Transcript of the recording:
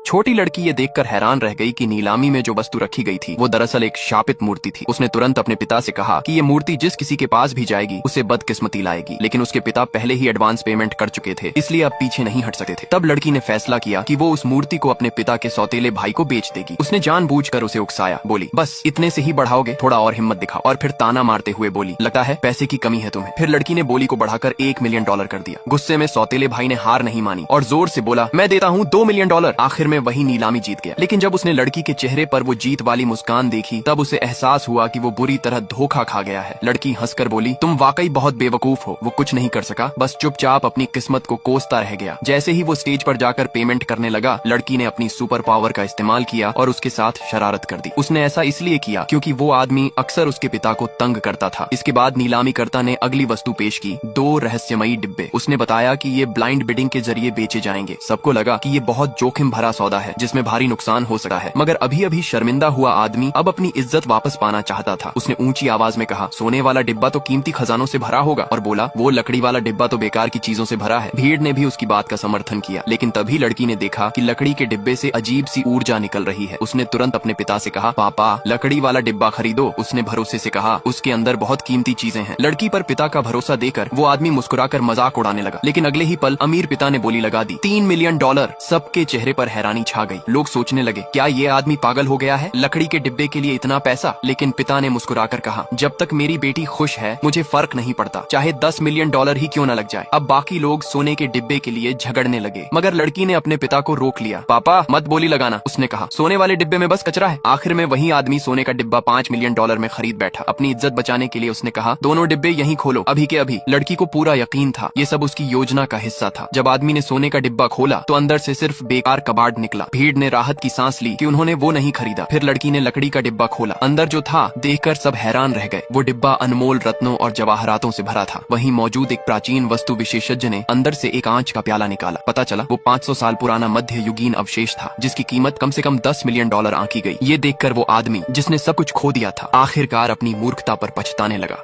छोटी लड़की ये देखकर हैरान रह गई कि नीलामी में जो वस्तु रखी गई थी वो दरअसल एक शापित मूर्ति थी। उसने तुरंत अपने पिता से कहा कि ये मूर्ति जिस किसी के पास भी जाएगी उसे बदकिस्मती लाएगी, लेकिन उसके पिता पहले ही एडवांस पेमेंट कर चुके थे, इसलिए अब पीछे नहीं हट सकते थे। तब लड़की ने फैसला किया कि वो उस मूर्ति को अपने पिता के सौतेले भाई को बेच देगी। उसने जानबूझकर उसे उकसाया, बोली बस इतने से ही बढ़ाओगे, थोड़ा और हिम्मत दिखाओ। और फिर ताना मारते हुए बोली, लगता है पैसे की कमी है तुम्हें। फिर लड़की ने बोली को बढ़ाकर $1 मिलियन कर दिया। गुस्से में सौतेले भाई ने हार नहीं मानी और जोर से बोला, मैं देता हूँ $2 मिलियन। आखिर में वही नीलामी जीत गया। लेकिन जब उसने लड़की के चेहरे पर वो जीत वाली मुस्कान देखी तब उसे एहसास हुआ कि वो बुरी तरह धोखा खा गया है। लड़की हंसकर बोली, तुम वाकई बहुत बेवकूफ हो। वो कुछ नहीं कर सका, बस चुपचाप अपनी किस्मत को कोसता रह गया। जैसे ही वो स्टेज पर जाकर पेमेंट करने लगा, लड़की ने अपनी सुपर पावर का इस्तेमाल किया और उसके साथ शरारत कर दी। उसने ऐसा इसलिए किया क्योंकि वो आदमी अक्सर उसके पिता को तंग करता था। इसके बाद नीलामीकर्ता ने अगली वस्तु पेश की, 2 रहस्यमयी डिब्बे। उसने बताया कि ये ब्लाइंड बिडिंग के जरिए बेचे जाएंगे। सबको लगा कि ये बहुत जोखिम भरा सौदा है जिसमें भारी नुकसान हो सकता है, मगर अभी अभी शर्मिंदा हुआ आदमी अब अपनी इज्जत वापस पाना चाहता था। उसने ऊंची आवाज में कहा, सोने वाला डिब्बा तो कीमती खजानों से भरा होगा, और बोला वो लकड़ी वाला डिब्बा तो बेकार की चीजों से भरा है। भीड़ ने भी उसकी बात का समर्थन किया, लेकिन तभी लड़की ने देखा कि लकड़ी के डिब्बे से अजीब सी ऊर्जा निकल रही है। उसने तुरंत अपने पिता से कहा, पापा लकड़ी वाला डिब्बा खरीदो। उसने भरोसे से कहा, उसके अंदर बहुत कीमती चीजें हैं। लड़की पर पिता का भरोसा देकर वो आदमी मुस्कुराकर मजाक उड़ाने लगा, लेकिन अगले ही पल अमीर पिता ने बोली लगा दी, $3 मिलियन। सबके चेहरे पर हैरानी छा गई। लोग सोचने लगे, क्या ये आदमी पागल हो गया है? लकड़ी के डिब्बे के लिए इतना पैसा? लेकिन पिता ने मुस्कुराकर कहा, जब तक मेरी बेटी खुश है मुझे फर्क नहीं पड़ता, चाहे $10 मिलियन ही क्यों न लग जाए। अब बाकी लोग सोने के डिब्बे के लिए झगड़ने लगे, मगर लड़की ने अपने पिता को रोक लिया। पापा मत बोली लगाना, उसने कहा, सोने वाले डिब्बे में बस कचरा है। आखिर में वही आदमी सोने का डिब्बा $5 मिलियन में खरीद बैठा। अपनी इज्जत बचाने के लिए उसने कहा, दोनों डिब्बे यहीं खोलो, अभी के अभी। लड़की को पूरा यकीन था ये सब उसकी योजना का हिस्सा था। जब आदमी ने सोने का डिब्बा खोला तो अंदर से सिर्फ बेकार कबाड़ निकला। भीड़ ने राहत की सांस ली कि उन्होंने वो नहीं खरीदा। फिर लड़की ने लकड़ी का डिब्बा खोला। अंदर जो था देखकर सब हैरान रह गए। वो डिब्बा अनमोल रत्नों और जवाहरातों से भरा था। वहीं मौजूद एक प्राचीन वस्तु विशेषज्ञ ने अंदर से एक आंच का प्याला निकाला। पता चला वो 500 साल पुराना मध्य युगीन अवशेष था, जिसकी कीमत कम से कम $10 मिलियन आंकी गई। ये देखकर वो आदमी जिसने सब कुछ खो दिया था आखिरकार अपनी मूर्खता पर पछताने लगा।